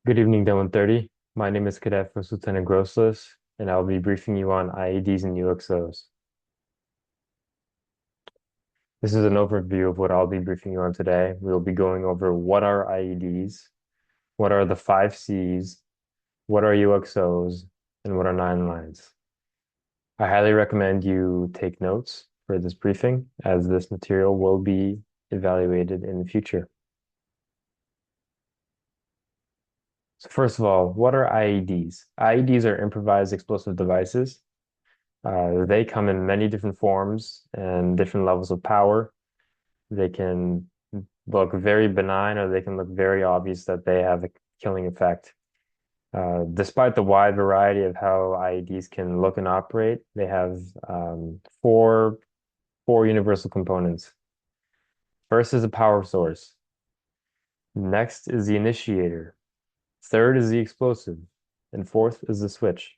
Good evening, Dylan 30. My name is Cadet First Lieutenant Grossless, and I'll be briefing you on IEDs and UXOs. This is an overview of what I'll be briefing you on today. We'll be going over what are IEDs, what are the 5 Cs, what are UXOs, and what are 9 lines. I highly recommend you take notes for this briefing, as this material will be evaluated in the future. So first of all, what are IEDs? IEDs are improvised explosive devices. They come in many different forms and different levels of power. They can look very benign, or they can look very obvious that they have a killing effect. Despite the wide variety of how IEDs can look and operate, they have four universal components. First is a power source. Next is the initiator. Third is the explosive. And fourth is the switch.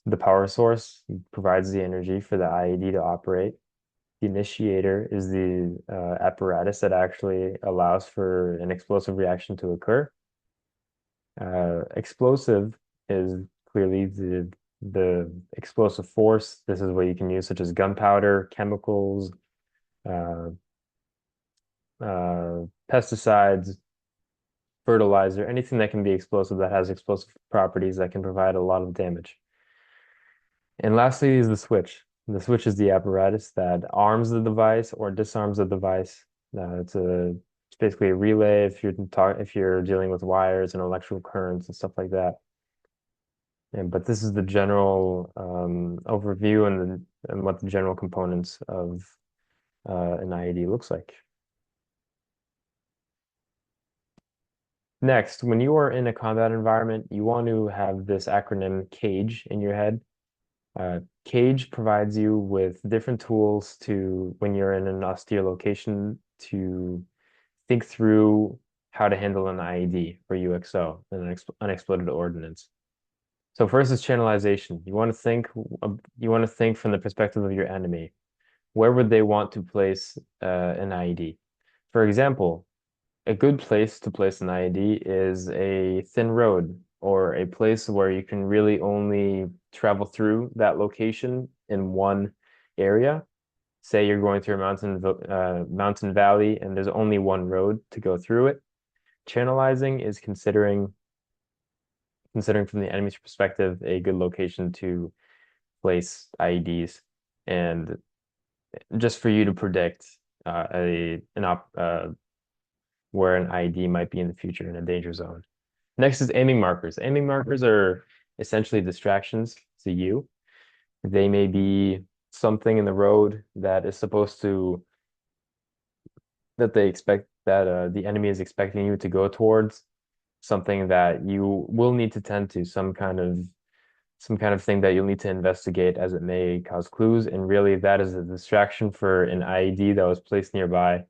The power source provides the energy for the IED to operate. The initiator is the apparatus that actually allows for an explosive reaction to occur. Explosive is clearly the explosive force. This is what you can use, such as gunpowder, chemicals, uh, pesticides, fertilizer, anything that can be explosive that has explosive properties that can provide a lot of damage. And lastly is the switch. The switch is the apparatus that arms the device or disarms the device. It's basically a relay if you're dealing with wires and electrical currents and stuff like that. But this is the general overview and what the general components of an IED looks like. Next, when you are in a combat environment, you want to have this acronym CAGE in your head. CAGE provides you with different tools to, when you're in an austere location, to think through how to handle an IED or UXO, an unexploded ordnance. So first is channelization. You want to think from the perspective of your enemy. Where would they want to place an IED? For example, a good place to place an IED is a thin road or a place where you can really only travel through that location in one area. Say you're going through a mountain valley and there's only one road to go through it. Channelizing is considering from the enemy's perspective a good location to place IEDs, and just for you to predict where an IED might be in the future in a danger zone. Next is aiming markers. Aiming markers are essentially distractions to you. They may be something in the road that is supposed to, that they expect that the enemy is expecting you to go towards, something that you will need to tend to, some kind of thing that you'll need to investigate, as it may cause clues. And really, that is a distraction for an IED that was placed nearby,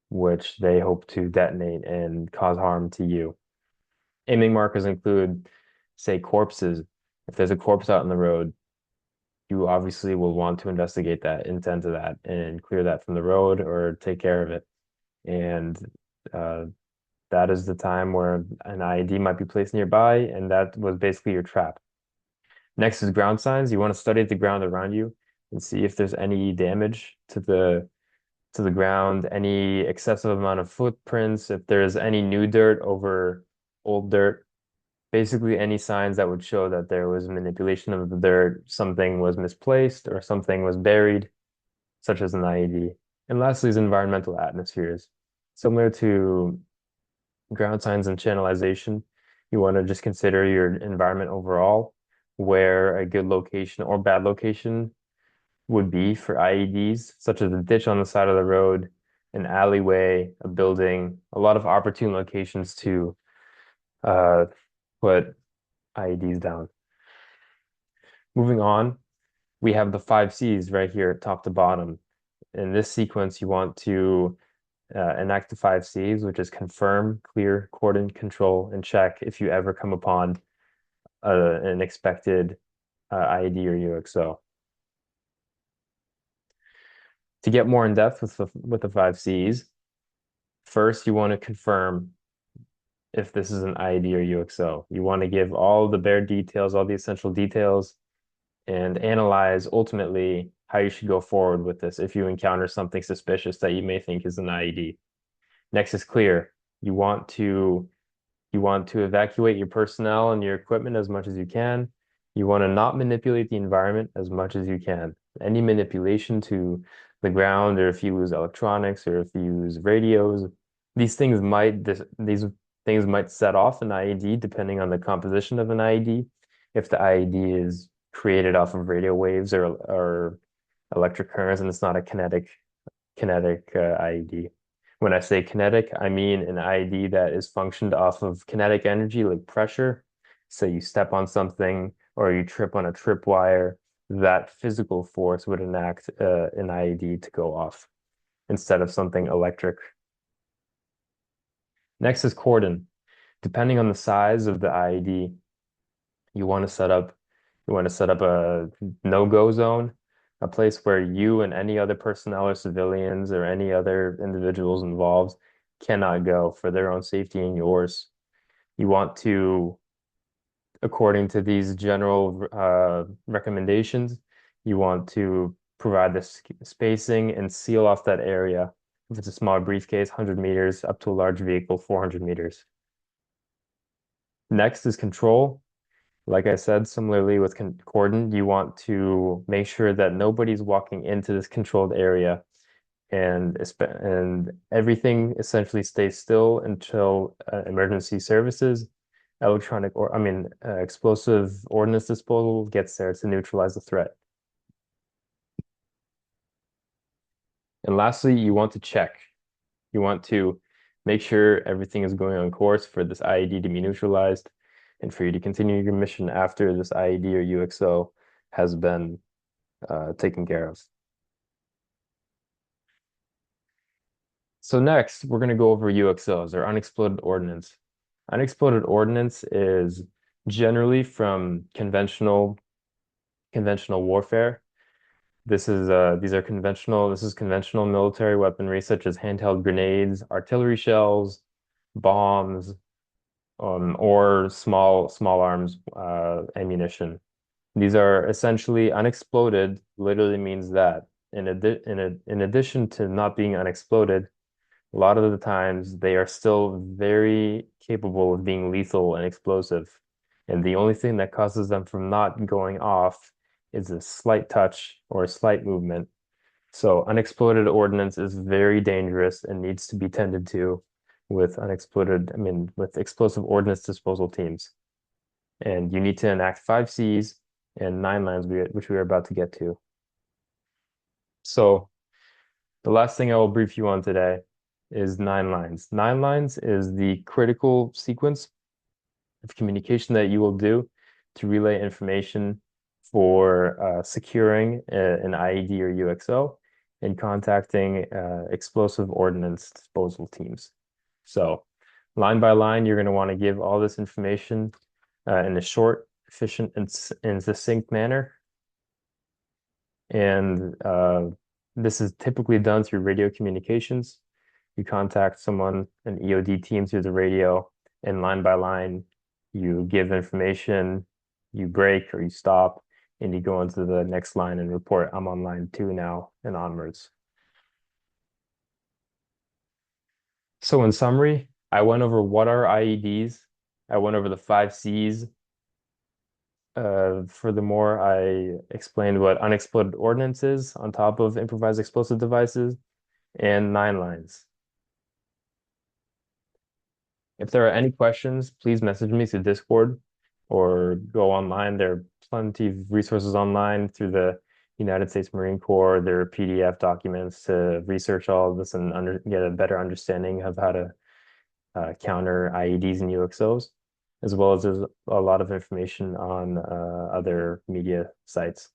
which they hope to detonate and cause harm to you. Aiming markers include, say, corpses. If there's a corpse out in the road, you obviously will want to investigate that, intend to that, and clear that from the road or take care of it. And uh, that is the time where an IED might be placed nearby, and that was basically your trap. Next is ground signs. You want to study the ground around you and see if there's any damage to the ground, any excessive amount of footprints, if there's any new dirt over old dirt, basically any signs that would show that there was manipulation of the dirt, something was misplaced or something was buried, such as an IED. And lastly is environmental atmospheres. Similar to ground signs and channelization, you want to just consider your environment overall, where a good location or bad location would be for IEDs, such as a ditch on the side of the road, an alleyway, a building, a lot of opportune locations to uh, put IEDs down. Moving on, we have the 5 Cs right here, top to bottom. In this sequence, you want to enact the 5 Cs, which is confirm, clear, coordinate, control, and check if you ever come upon an expected IED or UXO. To get more in depth with the 5 Cs, first you want to confirm if this is an IED or UXO. You want to give all the bare details, all the essential details, and analyze ultimately how you should go forward with this if you encounter something suspicious that you may think is an IED. Next is clear. You want to you want to evacuate your personnel and your equipment as much as you can. You want to not manipulate the environment as much as you can. Any manipulation to the ground, or if you use electronics, or if you use radios, these things might these things might set off an IED depending on the composition of an IED. If the IED is created off of radio waves or electric currents and it's not a kinetic IED. When I say kinetic, I mean an IED that is functioned off of kinetic energy, like pressure. So you step on something or you trip on a tripwire, that physical force would enact an IED to go off instead of something electric. Next is cordon. Depending on the size of the IED, you want to set up a no-go zone, a place where you and any other personnel or civilians or any other individuals involved cannot go for their own safety and yours. You want to, according to these general recommendations, you want to provide the spacing and seal off that area. If it's a small briefcase, 100 meters, up to a large vehicle, 400 meters. Next is control. Like I said, similarly with cordon, you want to make sure that nobody's walking into this controlled area, and everything essentially stays still until emergency services, explosive ordnance disposal gets there to neutralize the threat. And lastly, you want to check. You want to make sure everything is going on course for this IED to be neutralized and for you to continue your mission after this IED or UXO has been taken care of. So next, we're going to go over UXOs, or unexploded ordnance. Unexploded ordnance is generally from conventional warfare. This is conventional military weaponry such as handheld grenades, artillery shells, bombs, or small arms ammunition. These are essentially unexploded, literally means that in addition to not being unexploded, a lot of the times they are still very capable of being lethal and explosive. And the only thing that causes them from not going off is a slight touch or a slight movement. So unexploded ordnance is very dangerous and needs to be tended to with with explosive ordnance disposal teams. And you need to enact 5 Cs and 9 lines, which we are about to get to. So the last thing I will brief you on today is 9 lines. 9 lines is the critical sequence of communication that you will do to relay information for securing an IED or UXO and contacting explosive ordnance disposal teams. So line by line, you're going to want to give all this information in a short, efficient, and succinct manner. And this is typically done through radio communications. You contact someone, an EOD team through the radio, and line by line, you give information, you break or you stop, and you go into the next line and report, I'm on line 2 now, and onwards. So in summary, I went over what are IEDs. I went over the 5 Cs. Furthermore, I explained what unexploded ordnance is on top of improvised explosive devices and 9 lines. If there are any questions, please message me through Discord or go online. There are plenty of resources online through the United States Marine Corps. There are PDF documents to research all of this and get a better understanding of how to counter IEDs and UXOs, as well as there's a lot of information on other media sites.